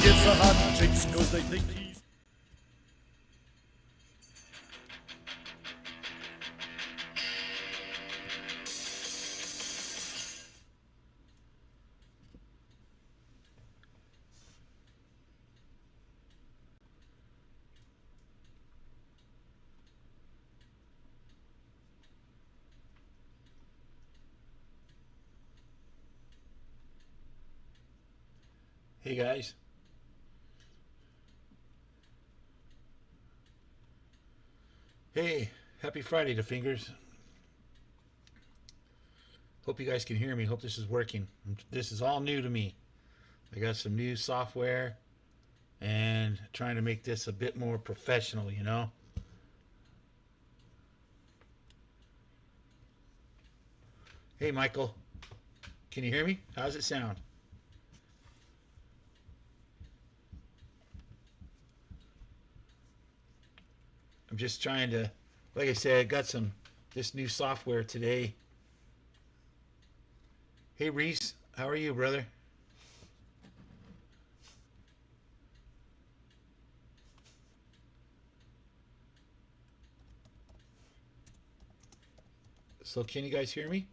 gets the hot chicks 'cause they think he's... Hey guys. Hey, happy Friday to Fingers. Hope you guys can hear me. Hope this is working. This is all new to me. I got some new software and trying to make this a bit more professional, you know? Hey Michael, can you hear me? How does it sound? I'm just trying to, like I said, I got this new software today. Hey Reese, how are you, brother? So can you guys hear me?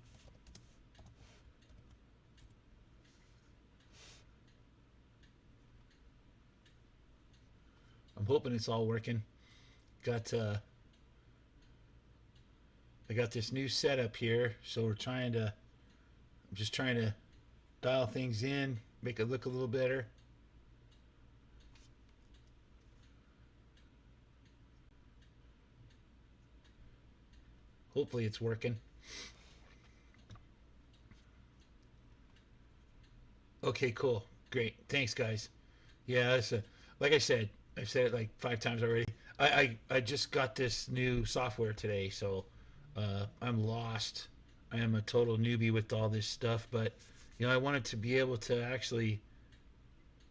I'm hoping it's all working. Got I got this new setup here, so I'm just trying to dial things in, make it look a little better. Hopefully it's working. Okay, cool. Great. Thanks, guys. Yeah, like I said, I've said it like 5 times already. I just got this new software today, so I'm lost. I am a total newbie with all this stuff, but I wanted to be able to actually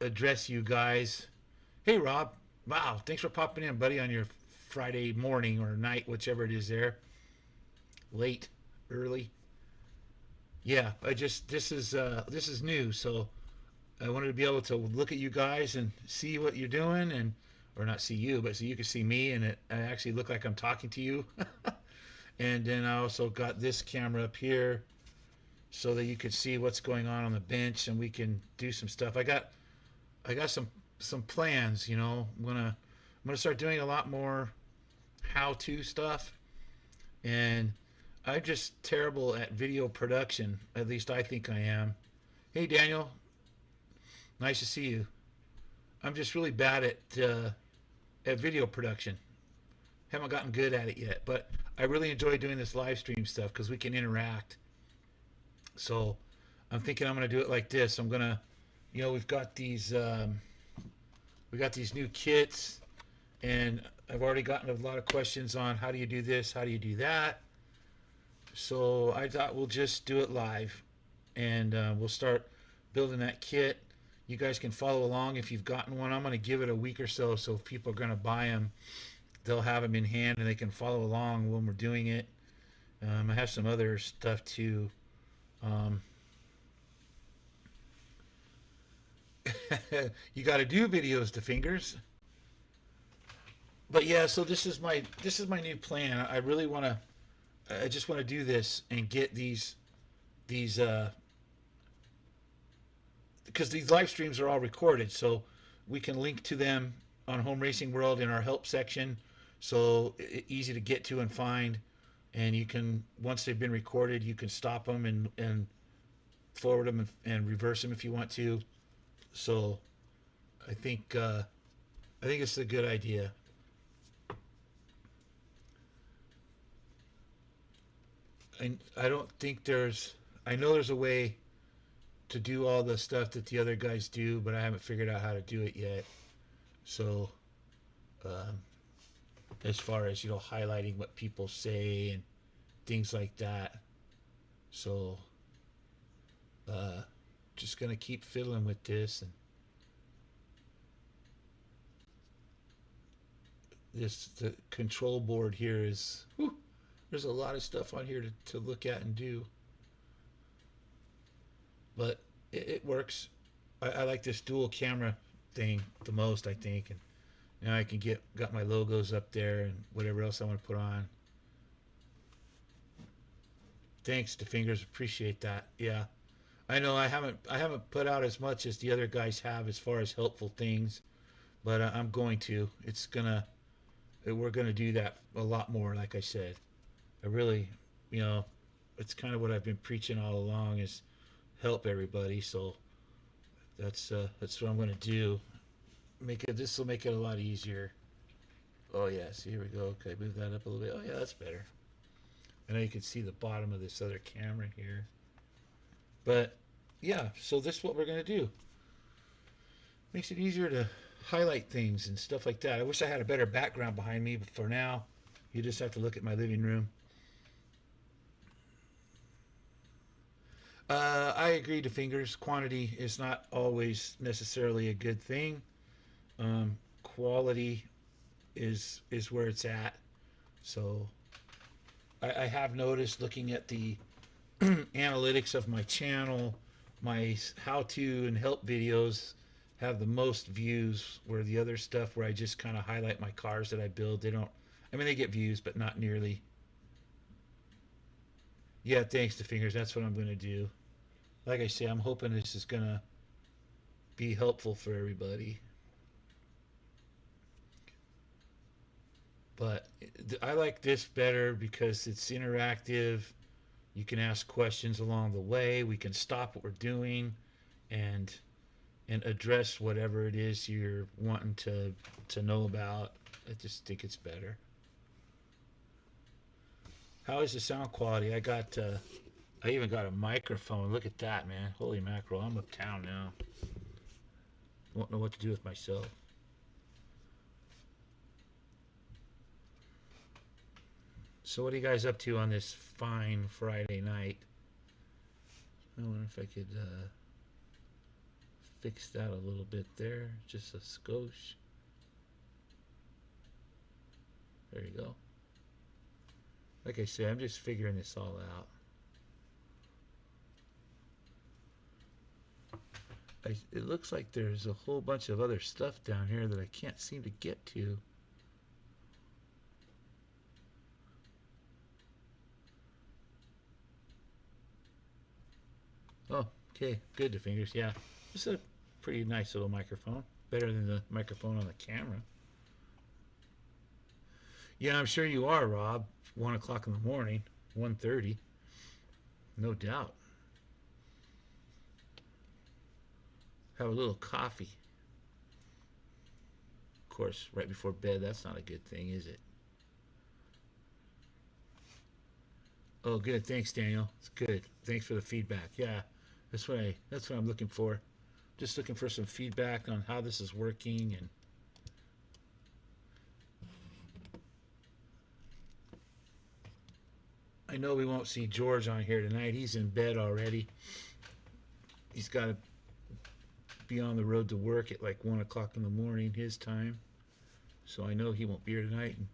address you guys. Hey, Rob. Wow, thanks for popping in, buddy, on your Friday morning or night, whichever it is there. Late, early. Yeah, this is new, so I wanted to be able to look at you guys and see what you're doing, and or not see you, but so you can see me, and I actually look like I'm talking to you. And then I also got this camera up here so that you could see what's going on the bench, and we can do some stuff. I got some plans. I'm gonna start doing a lot more how-to stuff, and I'm just terrible at video production. At least I think I am. Hey Daniel, nice to see you. I'm just really bad at video production. Haven't gotten good at it yet, but I really enjoy doing this live stream stuff because we can interact. So I'm thinking I'm gonna do it like this. I'm gonna, we got these new kits, and I've already gotten a lot of questions on how do you do this, how do you do that. So I thought we'll just do it live, and we'll start building that kit. You guys can follow along if you've gotten one. I'm going to give it a week or so, so if people are going to buy them, they'll have them in hand and they can follow along when we're doing it. I have some other stuff too. You got to do videos to Fingers. But yeah, so this is my new plan. I just want to do this and get these because these live streams are all recorded, so we can link to them on Home Racing World in our help section, so easy to get to and find. And you can, once they've been recorded, you can stop them and forward them and reverse them if you want to. So I think it's a good idea. And I don't think I know there's a way to do all the stuff that the other guys do, but I haven't figured out how to do it yet. So, um, as far as, highlighting what people say and things like that. So, uh, just gonna keep fiddling with this, and the control board here is, whew, there's a lot of stuff on here to look at and do, but it works. I like this dual camera thing the most, I think. And now I can got my logos up there and whatever else I want to put on. Thanks to Fingers, appreciate that. Yeah, I know I haven't put out as much as the other guys have as far as helpful things, but I'm going to. We're gonna do that a lot more. Like I said, I really, you know, it's kind of what I've been preaching all along is help everybody. So that's what I'm gonna do. Make it. This will make it a lot easier. Oh yes, here we go. Okay, move that up a little bit. Oh yeah, that's better. I know you can see the bottom of this other camera here. But yeah, so this is what we're gonna do. Makes it easier to highlight things and stuff like that. I wish I had a better background behind me, but for now, you just have to look at my living room. I agree to Fingers. Quantity is not always necessarily a good thing. Quality is where it's at. So I have noticed looking at the analytics of my channel, my how-to and help videos have the most views, where the other stuff where I just kind of highlight my cars that I build, they don't, I mean, they get views, but not nearly. Yeah, thanks to Fingers. That's what I'm going to do. Like I say, I'm hoping this is going to be helpful for everybody. But I like this better because it's interactive. You can ask questions along the way. We can stop what we're doing and address whatever it is you're wanting to know about. I just think it's better. How is the sound quality? I even got a microphone. Look at that, man. Holy mackerel. I'm uptown now. Won't know what to do with myself. So what are you guys up to on this fine Friday night? I wonder if I could fix that a little bit there. Just a skosh. There you go. Like I said, I'm just figuring this all out. It looks like there's a whole bunch of other stuff down here that I can't seem to get to. Oh, okay, good to Fingers. Yeah, this is a pretty nice little microphone. Better than the microphone on the camera. Yeah, I'm sure you are, Rob. 1 o'clock in the morning, 1:30. No doubt. Have a little coffee. Of course, right before bed, that's not a good thing, is it? Oh, good. Thanks, Daniel. It's good. Thanks for the feedback. Yeah, that's what I'm looking for. Just looking for some feedback on how this is working. And I know we won't see George on here tonight. He's in bed already. He's got to be on the road to work at like 1 o'clock in the morning his time. So I know he won't be here tonight. And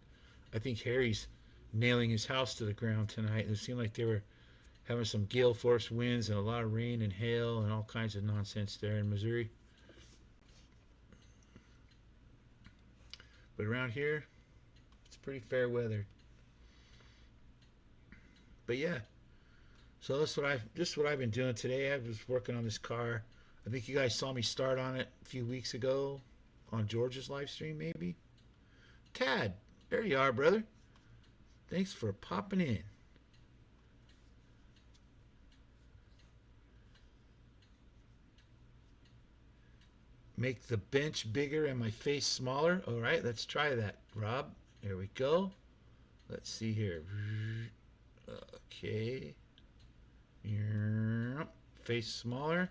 I think Harry's nailing his house to the ground tonight. It seemed like they were having some gale force winds and a lot of rain and hail and all kinds of nonsense there in Missouri. But around here, it's pretty fair weather. But yeah, so that's what I've been doing today. I was working on this car. I think you guys saw me start on it a few weeks ago on George's live stream, maybe. Tad, there you are, brother. Thanks for popping in. Make the bench bigger and my face smaller. All right, let's try that, Rob. There we go. Let's see here. Okay. Face smaller.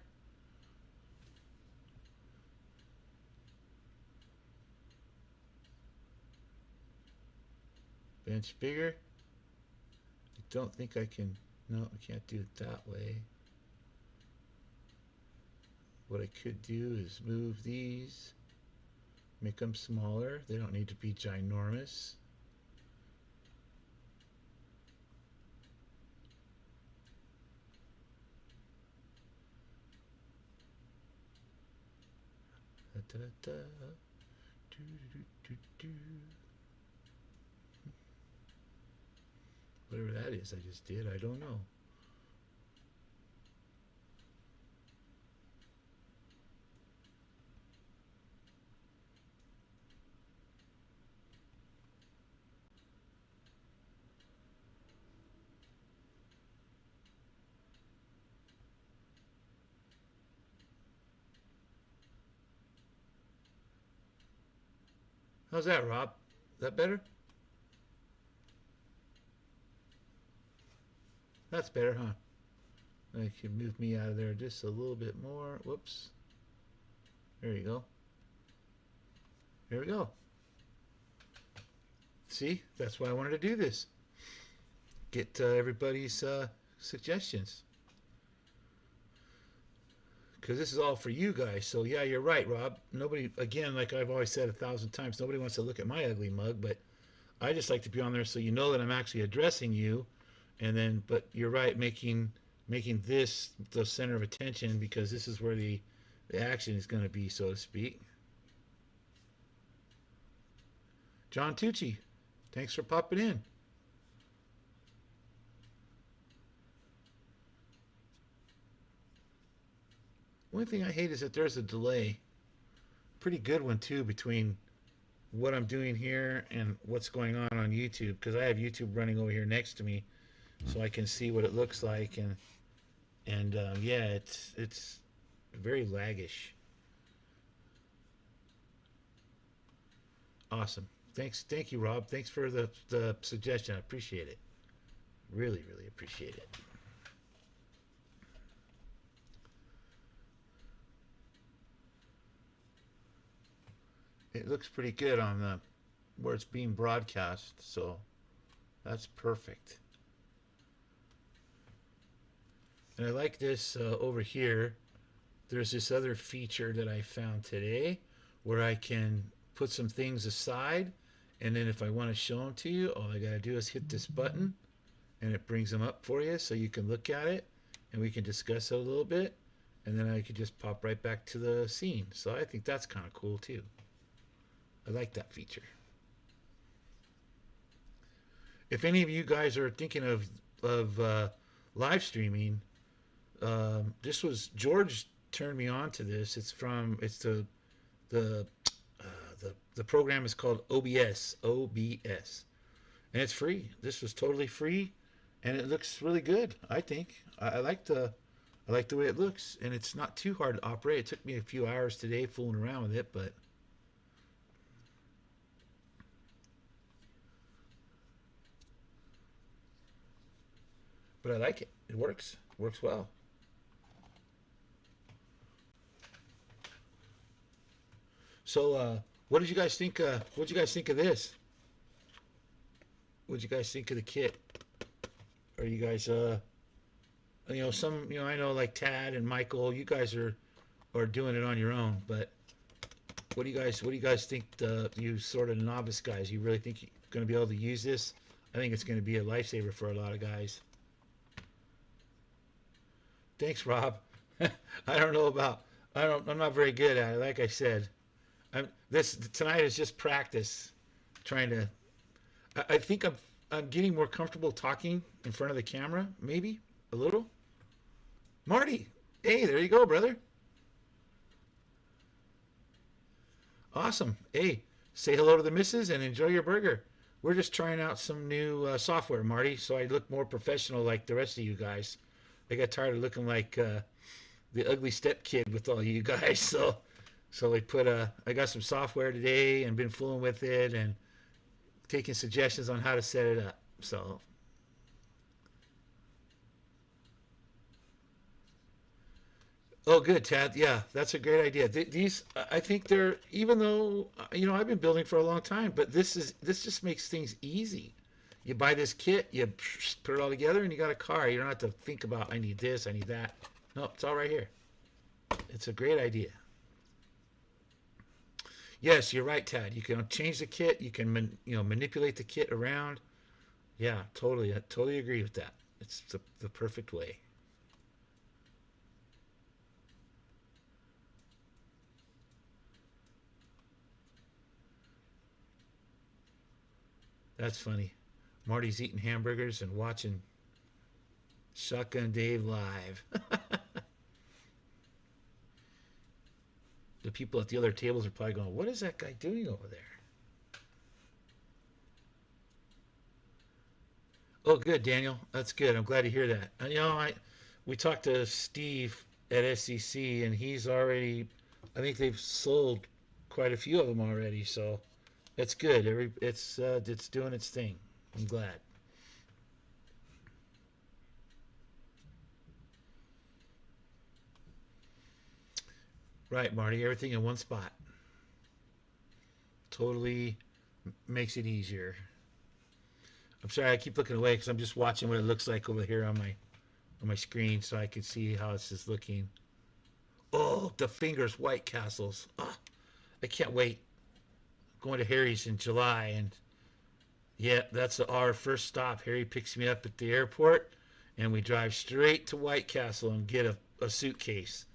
Bench bigger. I don't think I can. No, I can't do it that way. What I could do is move these, make them smaller. They don't need to be ginormous. Da, da, da. Do, do, do, do. Whatever that is I just did, I don't know. How's that, Rob? Is that better? That's better, huh? I can move me out of there just a little bit more. Whoops. There you go. There we go. See, that's why I wanted to do this. Get everybody's suggestions. Because this is all for you guys. So, yeah, you're right, Rob. Nobody, again, like I've always said 1,000 times, nobody wants to look at my ugly mug, but I just like to be on there so you know that I'm actually addressing you. And then, but you're right, making this the center of attention because this is where the action is going to be, so to speak. John Tucci, thanks for popping in. One thing I hate is that there's a delay. Pretty good one, too, between what I'm doing here and what's going on YouTube, because I have YouTube running over here next to me so I can see what it looks like. And yeah, it's very laggish. Awesome. Thank you, Rob. Thanks for the suggestion. I appreciate it. Really, really appreciate it. It looks pretty good on the where it's being broadcast, so that's perfect. And I like this over here. There's this other feature that I found today where I can put some things aside, and then if I want to show them to you, all I gotta do is hit this button and it brings them up for you so you can look at it and we can discuss it a little bit, and then I could just pop right back to the scene. So I think that's kind of cool too. I like that feature. If any of you guys are thinking of live streaming, this was George turned me on to this. It's the program is called OBS, and it's free. This was totally free, and it looks really good. I think I like the way it looks, and it's not too hard to operate. It took me a few hours today fooling around with it, but I like it. It works. Works well. So, what did you guys think? What did you guys think of this? What did you guys think of the kit? Are you guys, I know like Tad and Michael, you guys are doing it on your own. But what do you guys think? You sort of novice guys, you really think you're going to be able to use this? I think it's going to be a lifesaver for a lot of guys. Thanks, Rob. I'm not very good at it. Like I said, this tonight is just practice. Trying to, I think I'm getting more comfortable talking in front of the camera. Maybe a little. Marty, hey, there you go, brother. Awesome. Hey, say hello to the missus and enjoy your burger. We're just trying out some new software, Marty, so I look more professional like the rest of you guys. I got tired of looking like the ugly step kid with all you guys, so we I got some software today and been fooling with it and taking suggestions on how to set it up. So oh, good, Tad. Yeah, that's a great idea. These, I think they're, even though I've been building for a long time, but this just makes things easy. You buy this kit, you put it all together, and you got a car. You don't have to think about I need this, I need that. No, it's all right here. It's a great idea. Yes, you're right, Tad. You can change the kit. You can manipulate the kit around. Yeah, totally. I totally agree with that. It's the perfect way. That's funny. Marty's eating hamburgers and watching Shotgun Dave live. The people at the other tables are probably going, "What is that guy doing over there?" Oh, good, Daniel. That's good. I'm glad to hear that. We talked to Steve at SEC, and he's already. I think they've sold quite a few of them already, so that's good. It's doing its thing. I'm glad. Right, Marty. Everything in one spot totally makes it easier. I'm sorry, I keep looking away because I'm just watching what it looks like over here on my screen, so I can see how this is looking. Oh, the Fingers White Castles. Oh, I can't wait. Going to Harry's in July, and yeah, that's our first stop. Harry picks me up at the airport, and we drive straight to White Castle and get a suitcase.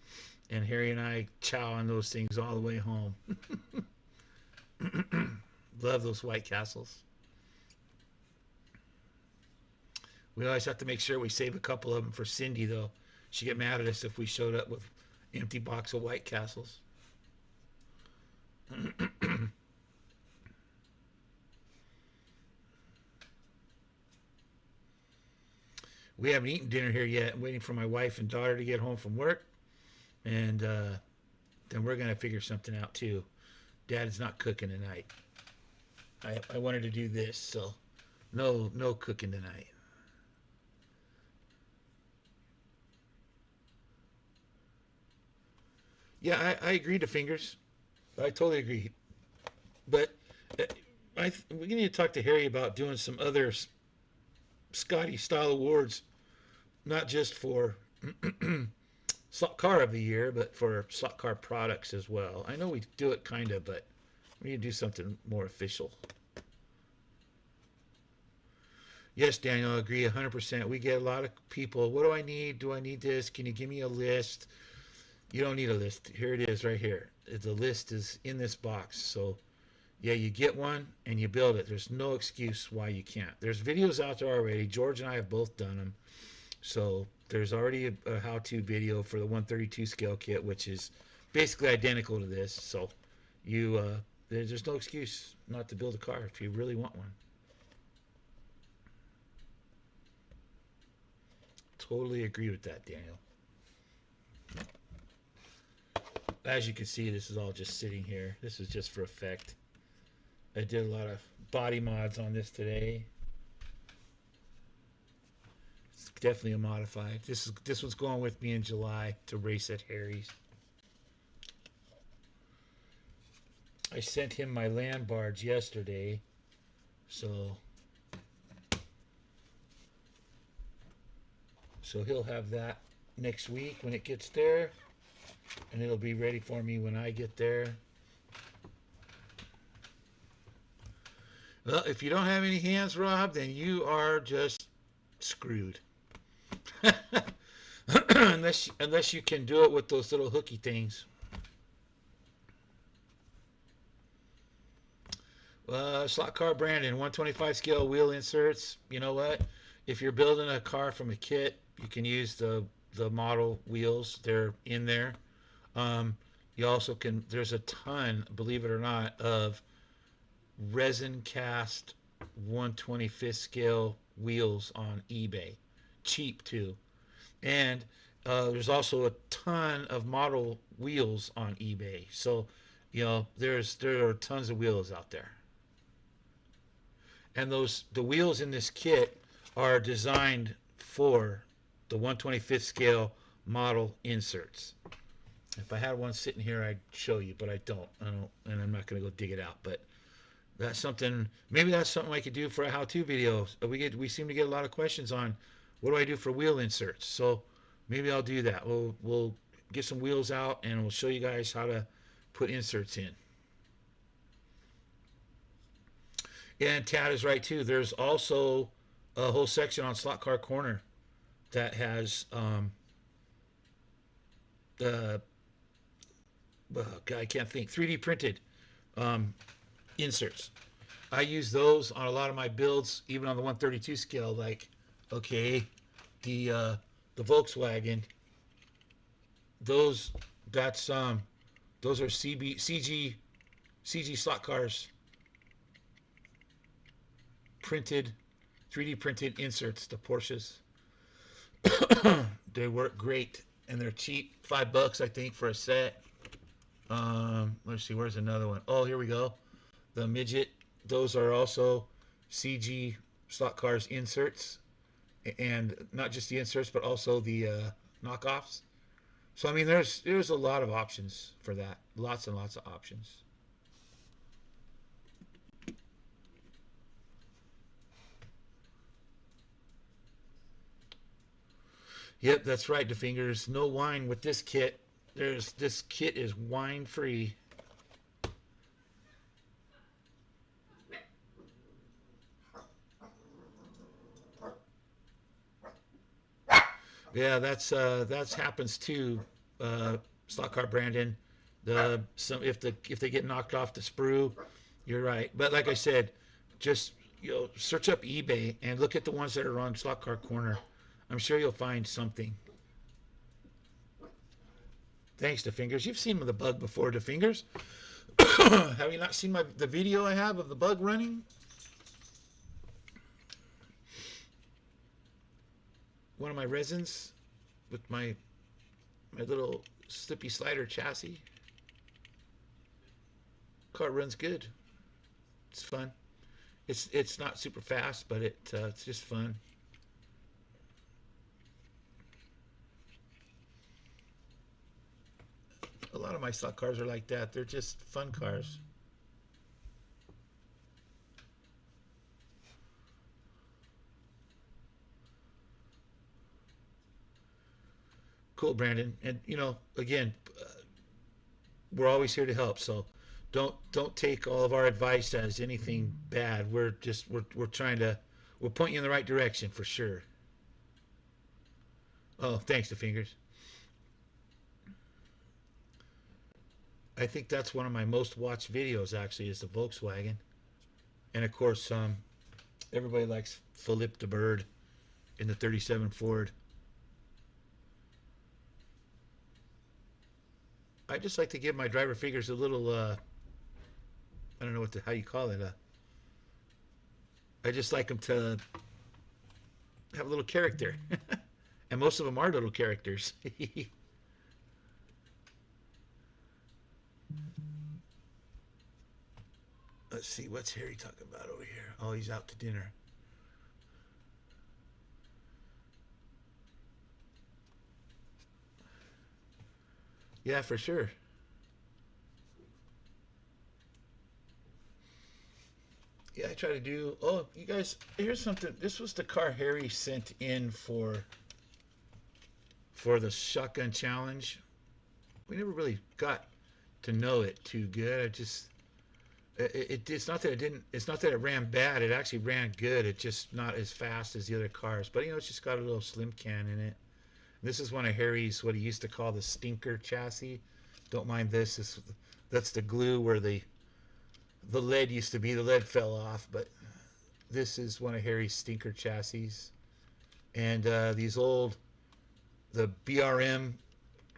And Harry and I chow on those things all the way home. Love those White Castles. We always have to make sure we save a couple of them for Cindy, though. She'd get mad at us if we showed up with an empty box of White Castles. We haven't eaten dinner here yet. I'm waiting for my wife and daughter to get home from work. And then we're going to figure something out, too. Dad's not cooking tonight. I wanted to do this, so no cooking tonight. Yeah, I agree to Fingers. I totally agree. But uh, we need to talk to Harry about doing some other Scotty style awards, not just for slot car of the year, but for slot car products as well. I know we do it kind of, but we need to do something more official. Yes, Daniel, I agree 100%. We get a lot of people. What do I need? Do I need this? Can you give me a list? You don't need a list. Here it is right here. The list is in this box. So, yeah, you get one and you build it. There's no excuse why you can't. There's videos out there already. George and I have both done them. So there's already a how-to video for the 132 scale kit, which is basically identical to this. So there's no excuse not to build a car if you really want one. Totally agree with that, Daniel. As you can see, this is all just sitting here. This is just for effect. I did a lot of body mods on this today. It's definitely a modified. This was going with me in July to race at Harry's. I sent him my land barge yesterday, so he'll have that next week when it gets there, and it'll be ready for me when I get there. Well, if you don't have any hands, Rob, then you are just screwed. unless you can do it with those little hooky things. Slot car Brandon, 125 scale wheel inserts. You know what? If you're building a car from a kit, you can use the model wheels. They're in there. You also can. There's a ton, believe it or not, of resin cast 125th scale wheels on eBay, cheap too. And there's also a ton of model wheels on eBay. So, there are tons of wheels out there. And the wheels in this kit are designed for the 125th scale model inserts. If I had one sitting here, I'd show you, but I don't, and I'm not going to go dig it out. But maybe that's something I could do for a how-to video. We seem to get a lot of questions on what do I do for wheel inserts. So maybe I'll do that. We'll get some wheels out and we'll show you guys how to put inserts in. Yeah, and Tad is right too. There's also a whole section on Slot Car Corner that has I can't think, 3D printed inserts. I use those on a lot of my builds, even on the 132 scale. Like, okay, the Volkswagen, those that's those are CG slot cars, printed, 3D printed inserts. The Porsches, they work great and they're cheap. $5 I think for a set. Let's see, where's another one? Oh, here we go. The midget. Those are also CG slot cars inserts, and not just the inserts, but also the knockoffs. So I mean, there's a lot of options for that. Lots and lots of options. Yep, that's right, DeFingers. No wine with this kit. This kit is wine free. Yeah, that's happens too. Slot car Brandon. If they get knocked off the sprue, you're right. But like I said, just search up eBay and look at the ones that are on Slot Car Corner. I'm sure you'll find something. Thanks, DeFingers. You've seen the bug before, DeFingers. Have you not seen the video I have of the bug running? One of my resins with my little slippy slider chassis. Car runs good. It's fun. It's not super fast, but it's just fun. A lot of my stock cars are like that. They're just fun cars. Cool, Brandon. And again, we're always here to help. So don't take all of our advice as anything bad. We're trying to point you in the right direction for sure. Oh, thanks, DeFingers. I think that's one of my most watched videos actually is the Volkswagen, and of course everybody likes Philippe the Bird in the 37 Ford. I just like to give my driver figures a little I don't know how you call it. I just like them to have a little character, and most of them are little characters. Let's see, what's Harry talking about over here? Oh, he's out to dinner. Yeah, for sure. Yeah, I try to do. Oh, you guys, here's something. This was the car Harry sent in for the shotgun challenge. We never really got to know it too good. It's not that it didn't. It's not that it ran bad. It actually ran good. It's just not as fast as the other cars. But it's just got a little slim can in it. This is one of Harry's what he used to call the stinker chassis. Don't mind this. That's the glue where the lead used to be. The lead fell off, but this is one of Harry's stinker chassis. And these the BRM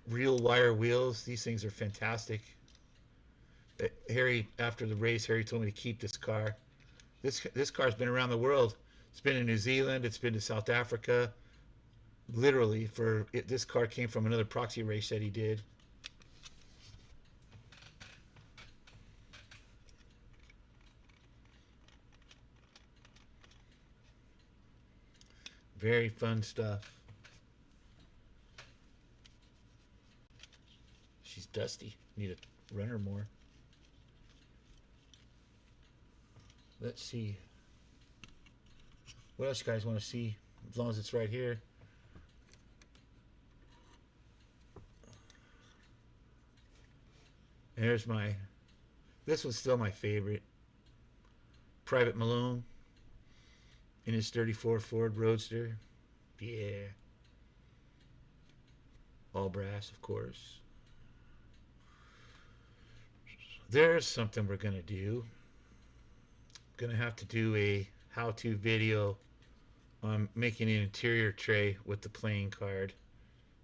real wire wheels. These things are fantastic. Harry, after the race, Harry told me to keep this car. This car's been around the world. It's been in New Zealand. It's been to South Africa. Literally, this car came from another proxy race that he did. Very fun stuff. She's dusty. Need to run her more. Let's see. What else you guys want to see? As long as it's right here. There's this one's still my favorite. Private Malone in his 34 Ford Roadster. Yeah. All brass, of course. There's something we're going to do. gonna have to do a how-to video on making an interior tray with the playing card.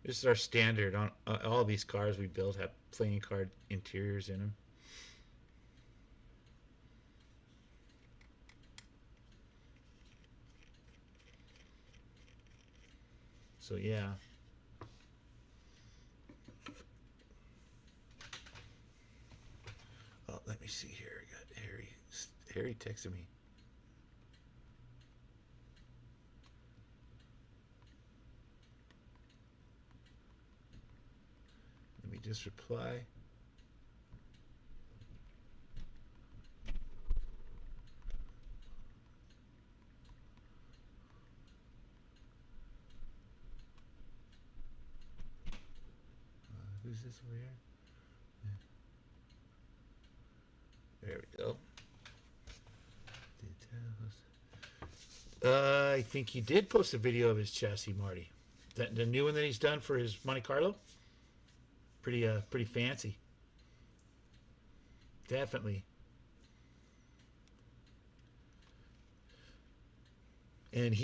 This is our standard on all these cars we build have playing card interiors in them. So yeah. Oh, let me see here. I got Harry. Harry texted me. Let me just reply. Who's this over here? There we go. I think he did post a video of his chassis, Marty. The new one that he's done for his Monte Carlo. Pretty fancy. Definitely. And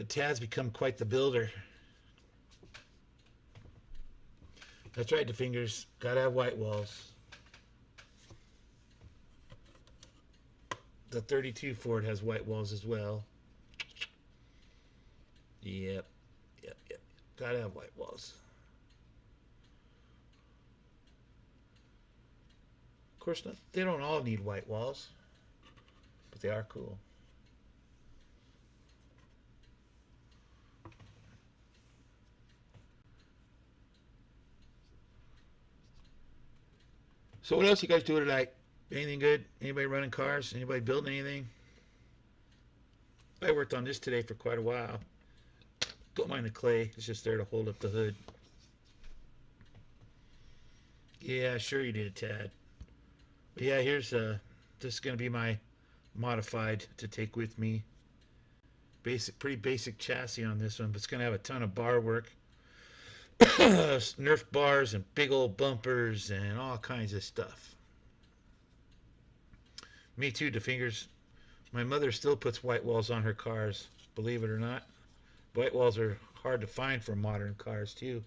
Tad's become quite the builder. That's right, the fingers. Gotta have white walls. The 32 Ford has white walls as well. Yep. Gotta have white walls. Of course, they don't all need white walls, but they are cool. So what else you guys doing tonight? Anything good? Anybody running cars? Anybody building anything? I worked on this today for quite a while. Don't mind the clay. It's just there to hold up the hood. Yeah, sure you did, Tad. But yeah, here's this is going to be my modified to take with me. Pretty basic chassis on this one, but it's going to have a ton of bar work. Nerf bars and big old bumpers and all kinds of stuff. Me too, the fingers. My mother still puts white walls on her cars, believe it or not. White walls are hard to find for modern cars too.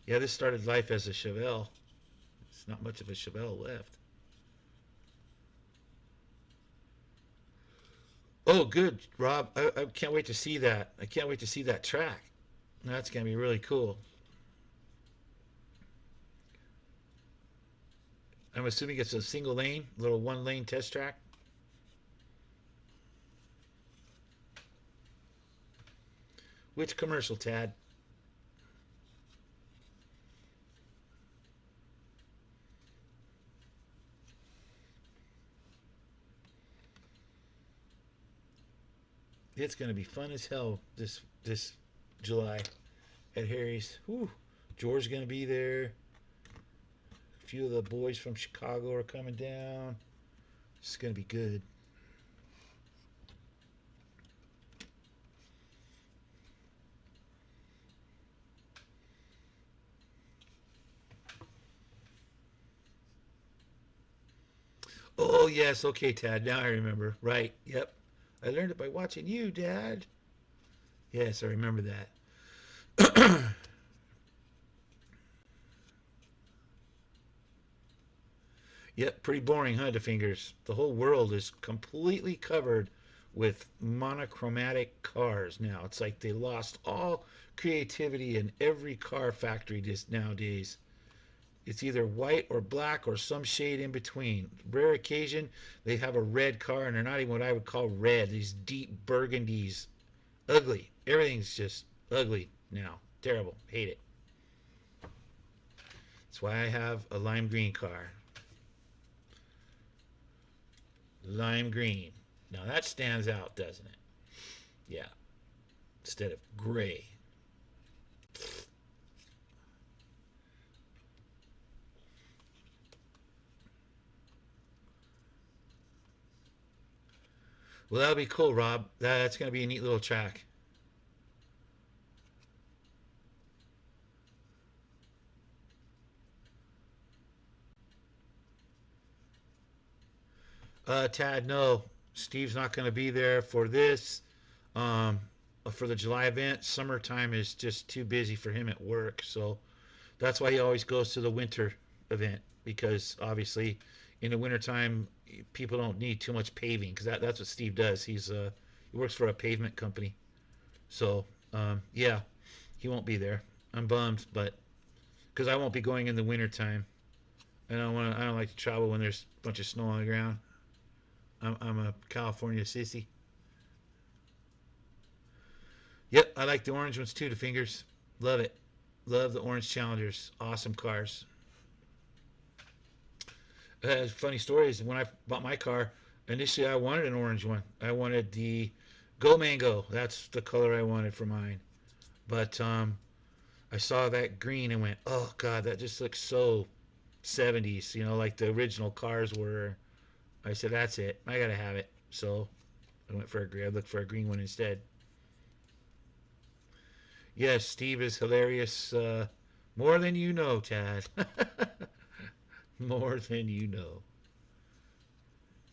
Yeah, this started life as a Chevelle. It's not much of a Chevelle left. Oh, good, Rob. I can't wait to see that. I can't wait to see that track. That's going to be really cool. I'm assuming it's a single lane, little one lane test track. Which commercial, Tad? It's going to be fun as hell this July at Harry's. Whew. George's going to be there. A few of the boys from Chicago are coming down. It's going to be good. Oh, yes. Okay, Tad. Now I remember. Right. Yep. I learned it by watching you, Dad. Yes, I remember that. Yep, pretty boring, huh, the fingers? The whole world is completely covered with monochromatic cars now. It's like they lost all creativity in every car factory just nowadays. It's either white or black or some shade in between. Rare occasion, they have a red car, and they're not even what I would call red. These deep burgundies. Ugly. Everything's just ugly now. Terrible. Hate it. That's why I have a lime green car. Lime green. Now that stands out, doesn't it? Yeah. Instead of gray. Well, that'll be cool, Rob. That's going to be a neat little track. Tad, no, Steve's not going to be there for this. Um, for the July event, summertime is just too busy for him at work, so that's why he always goes to the winter event because obviously in the wintertime people don't need too much paving because that's what Steve does. He works for a pavement company, so yeah, he won't be there. I'm bummed, but because I won't be going in the wintertime. I don't like to travel when there's a bunch of snow on the ground. I'm a California sissy. Yep, I like the orange ones too. The fingers, love it. Love the orange Challengers. Awesome cars. Funny story is when I bought my car, initially I wanted an orange one. I wanted the Go Mango. That's the color I wanted for mine. But I saw that green and went, oh god, that just looks so 70s. You know, like the original cars were. I said, that's it. I gotta have it. So I went for a green. I looked for a green one instead. Yes, Steve is hilarious. More than you know, Chad. More than you know.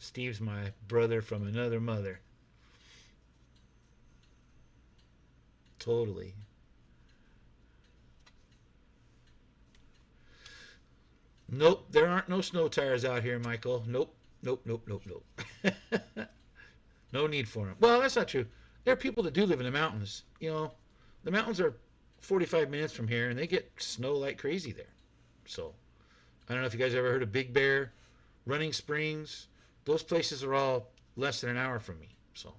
Steve's my brother from another mother. Totally. Nope, there aren't no snow tires out here, Michael. Nope, nope, nope, nope, nope. No need for them. Well, that's not true. There are people that do live in the mountains. You know, the mountains are 45 minutes from here, and they get snow like crazy there. So, I don't know if you guys ever heard of Big Bear, Running Springs. Those places are all less than an hour from me. So,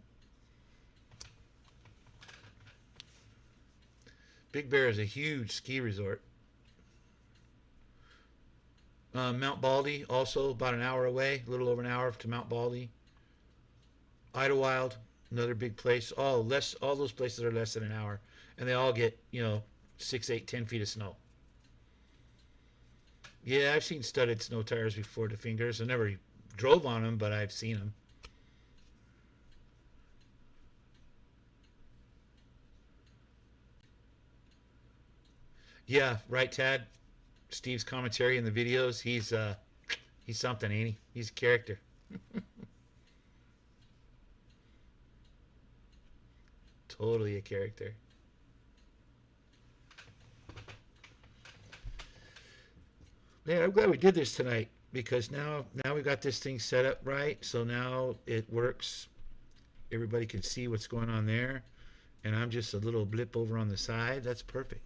Big Bear is a huge ski resort. Mount Baldy, also about an hour away, a little over an hour to Mount Baldy. Idlewild, another big place. All those places are less than an hour, and they all get 6, 8, 10 feet of snow. Yeah, I've seen studded snow tires before. The fingers. I never drove on them, but I've seen them. Yeah, right, Tad. Steve's commentary in the videos. He's something, ain't he? He's a character. Totally a character. Yeah, I'm glad we did this tonight because now we got this thing set up right. So now it works. Everybody can see what's going on there, and I'm just a little blip over on the side. That's perfect.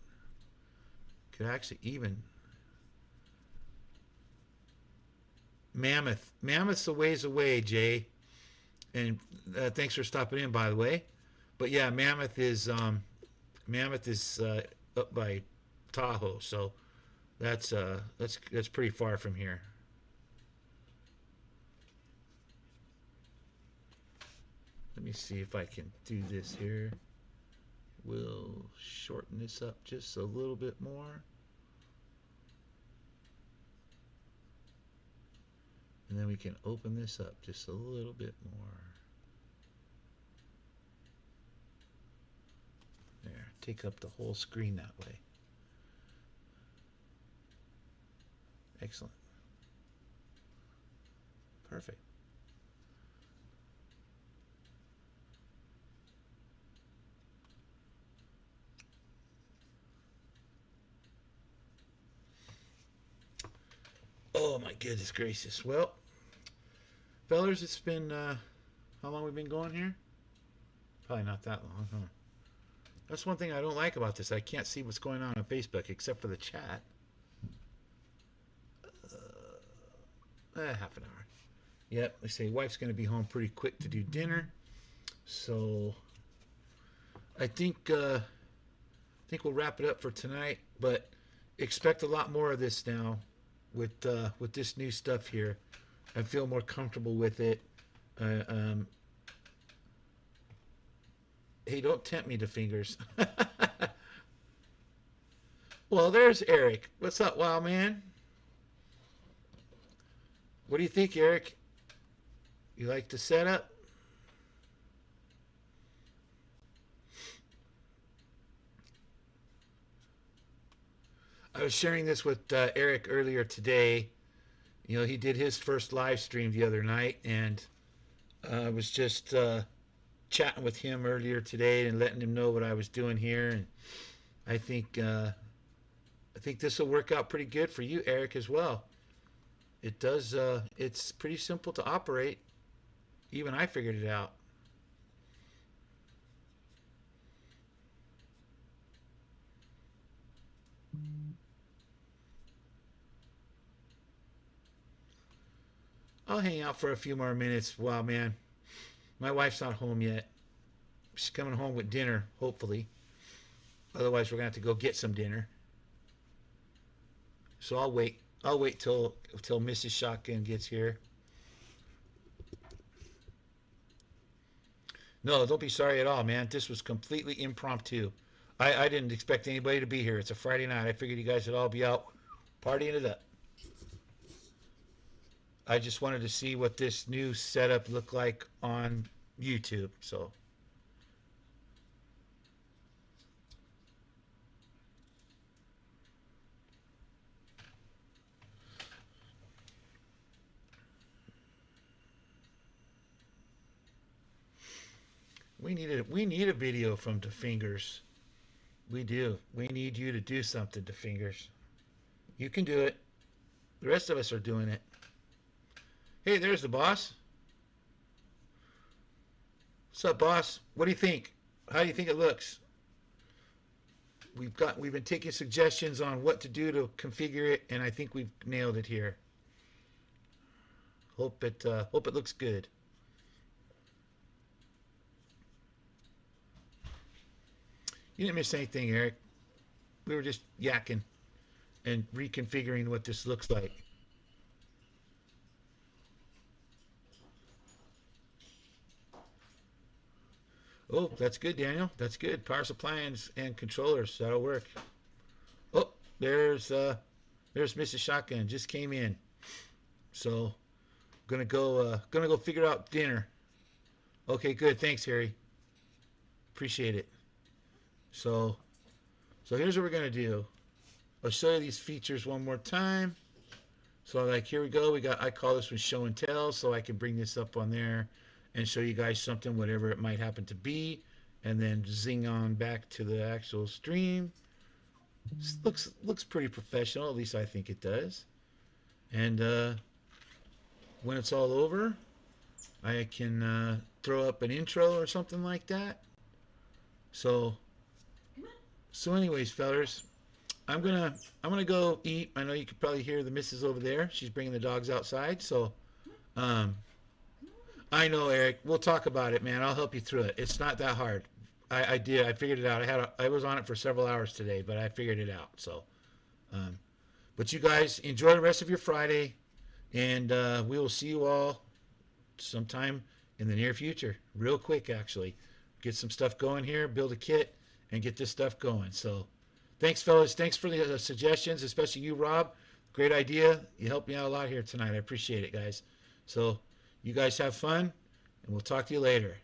Could actually even Mammoth. Mammoth's a ways away, Jay. And thanks for stopping in, by the way. But yeah, Mammoth is up by Tahoe, so that's pretty far from here. Let me see if I can do this here. We'll shorten this up just a little bit more. And then we can open this up just a little bit more. There, take up the whole screen that way. Excellent. Perfect. Oh my goodness gracious. Well, fellers, it's been how long we been going here? Probably not that long, huh? That's one thing I don't like about this. I can't see what's going on Facebook except for the chat. Half an hour. Yep, they say wife's going to be home pretty quick to do dinner, so I think we'll wrap it up for tonight. But expect a lot more of this now with this new stuff here. I feel more comfortable with it. Uh, um, hey, don't tempt me to fingers. Well, there's Eric. What's up, wild man? What do you think, Eric? You like the setup? I was sharing this with Eric earlier today. You know, he did his first live stream the other night, and I was just chatting with him earlier today and letting him know what I was doing here. And I think this will work out pretty good for you, Eric, as well. It does. It's pretty simple to operate. Even I figured it out. I'll hang out for a few more minutes. Wow, man. My wife's not home yet. She's coming home with dinner, hopefully. Otherwise, we're going to have to go get some dinner. So I'll wait. I'll wait till Mrs. Shotgun gets here. No, don't be sorry at all, man. This was completely impromptu. I didn't expect anybody to be here. It's a Friday night. I figured you guys would all be out partying it up. I just wanted to see what this new setup looked like on YouTube. So we need a video from the Fingers. We do. We need you to do something, the Fingers. You can do it. The rest of us are doing it. Hey, there's the boss. What's up, boss? What do you think? How do you think it looks? We've been taking suggestions on what to do to configure it, and I think we've nailed it here. Hope it looks good. You didn't miss anything, Eric. We were just yakking and reconfiguring what this looks like. Oh, that's good, Daniel. That's good. Power supply and controllers. That'll work. Oh, there's Mrs. Shotgun. Just came in. So, gonna go figure out dinner. Okay, good. Thanks, Harry. Appreciate it. So here's what we're gonna do. I'll show you these features one more time. So like here we go. I call this one show and tell, so I can bring this up on there and show you guys something, whatever it might happen to be, and then zing on back to the actual stream. This looks pretty professional, at least I think it does. And when it's all over, I can throw up an intro or something like that. So anyways, fellers, I'm gonna go eat. I know you could probably hear the missus over there. She's bringing the dogs outside. So I know, Eric. We'll talk about it, man. I'll help you through it. It's not that hard. I did. I figured it out. I was on it for several hours today, but I figured it out. So, but you guys enjoy the rest of your Friday, and we will see you all sometime in the near future. Real quick, actually. Get some stuff going here, build a kit, and get this stuff going. So, thanks, fellas. Thanks for the suggestions, especially you, Rob. Great idea. You helped me out a lot here tonight. I appreciate it, guys. So, you guys have fun, and we'll talk to you later.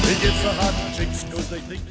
It gets the hot chicks 'cause they think